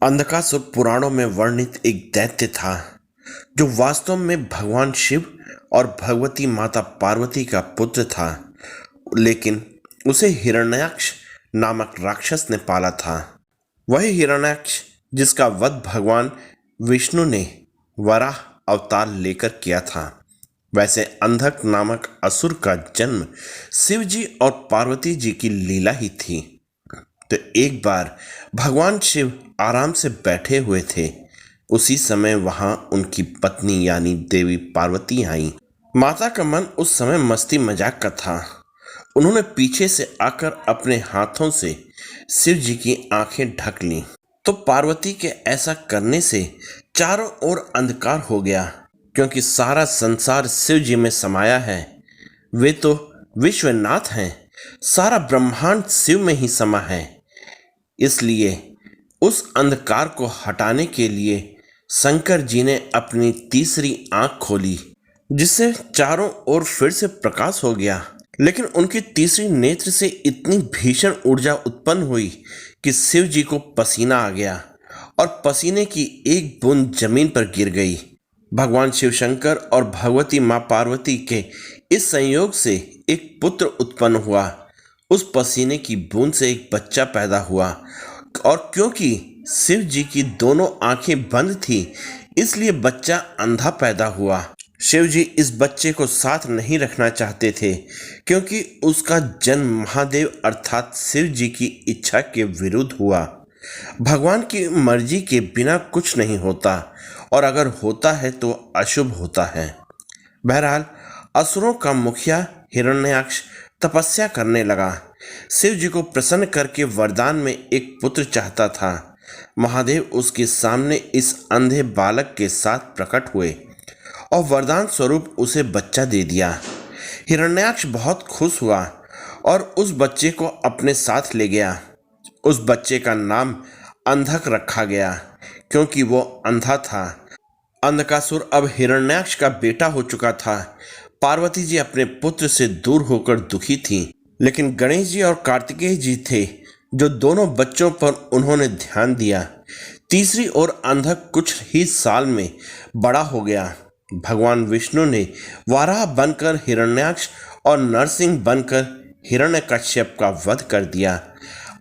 अंधकासुर पुराणों में वर्णित एक दैत्य था जो वास्तव में भगवान शिव और भगवती माता पार्वती का पुत्र था। लेकिन उसे हिरण्याक्ष नामक राक्षस ने पाला था। वही हिरण्याक्ष जिसका वध भगवान विष्णु ने वराह अवतार लेकर किया था। वैसे अंधक नामक असुर का जन्म शिव जी और पार्वती जी की लीला ही थी। तो एक बार भगवान शिव आराम से बैठे हुए थे। उसी समय वहां उनकी पत्नी यानी देवी पार्वती आई। माता का मन उस समय मस्ती मजाक का था। उन्होंने पीछे से आकर अपने हाथों से शिव जी की आंखें ढक लीं। तो पार्वती के ऐसा करने से चारों ओर अंधकार हो गया, क्योंकि सारा संसार शिव जी में समाया है। वे तो विश्वनाथ हैं, सारा ब्रह्मांड शिव में ही समा है। इसलिए उस अंधकार को हटाने के लिए शंकर जी ने अपनी तीसरी आंख खोली, जिससे चारों ओर फिर से प्रकाश हो गया। लेकिन उनकी तीसरी नेत्र से इतनी भीषण ऊर्जा उत्पन्न हुई कि शिव जी को पसीना आ गया और पसीने की एक बूंद जमीन पर गिर गई। भगवान शिव शंकर और भगवती माँ पार्वती के इस संयोग से एक पुत्र उत्पन्न हुआ। उस पसीने की बूंद से एक बच्चा पैदा हुआ, और क्योंकि शिव जी की दोनों आंखें बंद थी, इसलिए बच्चा अंधा पैदा हुआ। शिव जी इस बच्चे को साथ नहीं रखना चाहते थे, क्योंकि उसका जन्म महादेव अर्थात शिव जी की इच्छा के विरुद्ध हुआ। भगवान की मर्जी के बिना कुछ नहीं होता, और अगर होता है तो अशुभ होता है। बहरहाल असुरों का मुखिया हिरण्याक्ष तपस्या करने लगा। शिव जी को प्रसन्न करके वरदान में एक पुत्र चाहता था। महादेव उसके सामने इस अंधे बालक के साथ प्रकट हुए और वरदान स्वरूप उसे बच्चा दे दिया। हिरण्याक्ष बहुत खुश हुआ और उस बच्चे को अपने साथ ले गया। उस बच्चे का नाम अंधक रखा गया, क्योंकि वो अंधा था। अंधकासुर अब हिरण्याक्ष का बेटा हो चुका था। पार्वती जी अपने पुत्र से दूर होकर दुखी थीं, लेकिन गणेश जी और कार्तिकेय जी थे जो दोनों बच्चों पर उन्होंने ध्यान दिया। तीसरी ओर अंधक कुछ ही साल में बड़ा हो गया। भगवान विष्णु ने वाराह बनकर हिरण्याक्ष और नरसिंह बनकर हिरण्यकश्यप का वध कर दिया।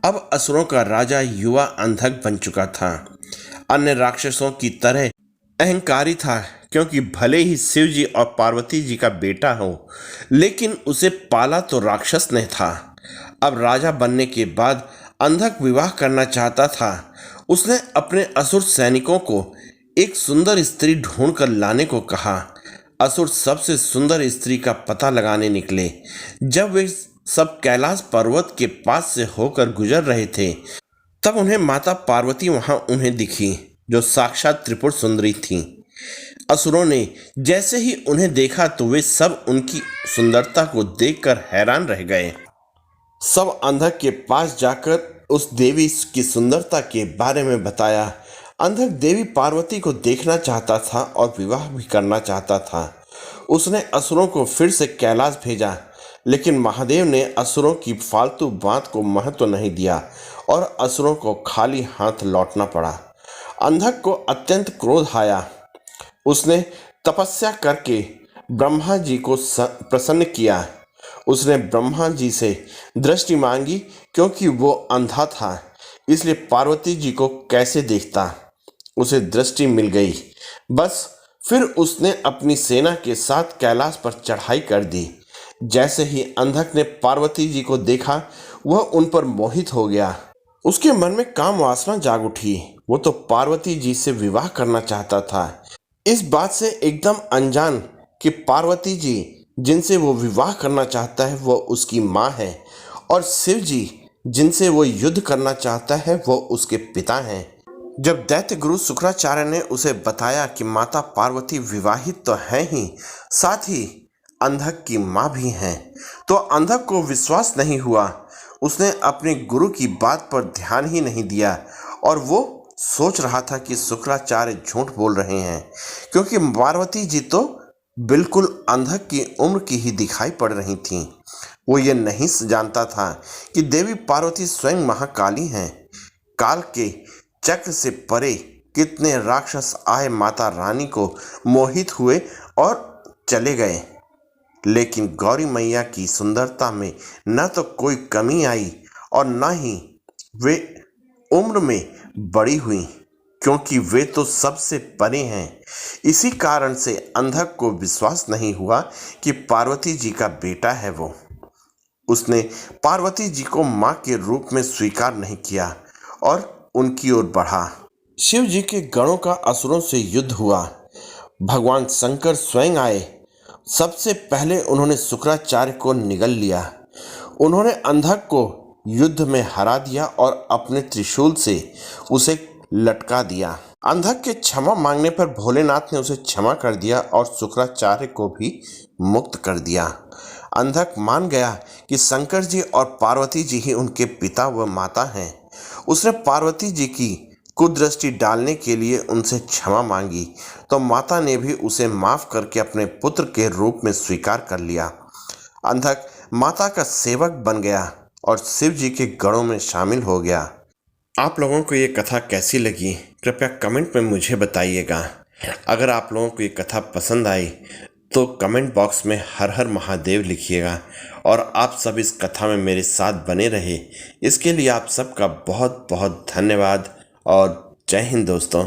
अब असुरों का राजा युवा अंधक बन चुका था। अन्य राक्षसों की तरह अहंकारी था, क्योंकि भले ही शिव जी और पार्वती जी का बेटा हो, लेकिन उसे पाला तो राक्षस ने था। अब राजा बनने के बाद अंधक विवाह करना चाहता था। उसने अपने असुर सैनिकों को एक सुंदर स्त्री ढूंढ कर लाने को कहा। असुर सबसे सुंदर स्त्री का पता लगाने निकले। जब वे सब कैलाश पर्वत के पास से होकर गुजर रहे थे, तब उन्हें माता पार्वती वहां उन्हें दिखी, जो साक्षात त्रिपुर सुंदरी थीं। असुरों ने जैसे ही उन्हें देखा तो वे सब उनकी सुंदरता को देखकर हैरान रह गए। सब अंधक के पास जाकर उस देवी की सुंदरता के बारे में बताया। अंधक देवी पार्वती को देखना चाहता था और विवाह भी करना चाहता था। उसने असुरों को फिर से कैलाश भेजा, लेकिन महादेव ने असुरों की फालतू बात को महत्व नहीं दिया और असुरों को खाली हाथ लौटना पड़ा। अंधक को अत्यंत क्रोध आया। उसने तपस्या करके ब्रह्मा जी को प्रसन्न किया। उसने ब्रह्मा जी से दृष्टि मांगी, क्योंकि वो अंधा था, इसलिए पार्वती जी को कैसे देखता। उसे दृष्टि मिल गई। बस फिर उसने अपनी सेना के साथ कैलाश पर चढ़ाई कर दी। जैसे ही अंधक ने पार्वती जी को देखा, वह उन पर मोहित हो गया। उसके मन में काम वासना जाग उठी। वो तो पार्वती जी से विवाह करना चाहता था, इस बात से एकदम अनजान कि पार्वती जी जिनसे वो विवाह करना चाहता है वो उसकी माँ है, और शिव जी जिनसे वो युद्ध करना चाहता है वो उसके पिता हैं। जब दैत्य गुरु शुक्राचार्य ने उसे बताया कि माता पार्वती विवाहित तो हैं ही, साथ ही अंधक की माँ भी हैं, तो अंधक को विश्वास नहीं हुआ। उसने अपने गुरु की बात पर ध्यान ही नहीं दिया, और वो सोच रहा था कि शुक्राचार्य झूठ बोल रहे हैं, क्योंकि पार्वती जी तो बिल्कुल अंधक की उम्र की ही दिखाई पड़ रही थीं। वो ये नहीं जानता था कि देवी पार्वती स्वयं महाकाली हैं। काल के चक्र से परे कितने राक्षस आए, माता रानी को मोहित हुए और चले गए। लेकिन गौरी मैया की सुंदरता में न तो कोई कमी आई और न ही वे उम्र में बड़ी हुई, क्योंकि वे तो सबसे परे हैं। इसी कारण से अंधक को विश्वास नहीं हुआ कि पार्वती जी का बेटा है वो। उसने पार्वती जी को मां के रूप में स्वीकार नहीं किया और उनकी ओर बढ़ा। शिव जी के गणों का असुरों से युद्ध हुआ। भगवान शंकर स्वयं आए। सबसे पहले उन्होंने शुक्राचार्य को निगल लिया। उन्होंने अंधक को युद्ध में हरा दिया और अपने त्रिशूल से उसे लटका दिया। अंधक के क्षमा मांगने पर भोलेनाथ ने उसे क्षमा कर दिया और शुक्राचार्य को भी मुक्त कर दिया। अंधक मान गया कि शंकर जी और पार्वती जी ही उनके पिता व माता हैं। उसने पार्वती जी की कुदृष्टि डालने के लिए उनसे क्षमा मांगी, तो माता ने भी उसे माफ करके अपने पुत्र के रूप में स्वीकार कर लिया। अंधक माता का सेवक बन गया और शिव जी के गणों में शामिल हो गया। आप लोगों को ये कथा कैसी लगी, कृपया कमेंट में मुझे बताइएगा। अगर आप लोगों को ये कथा पसंद आई तो कमेंट बॉक्स में हर हर महादेव लिखिएगा और आप सब इस कथा में मेरे साथ बने रहे, इसके लिए आप सबका बहुत बहुत धन्यवाद और जय हिंद दोस्तों।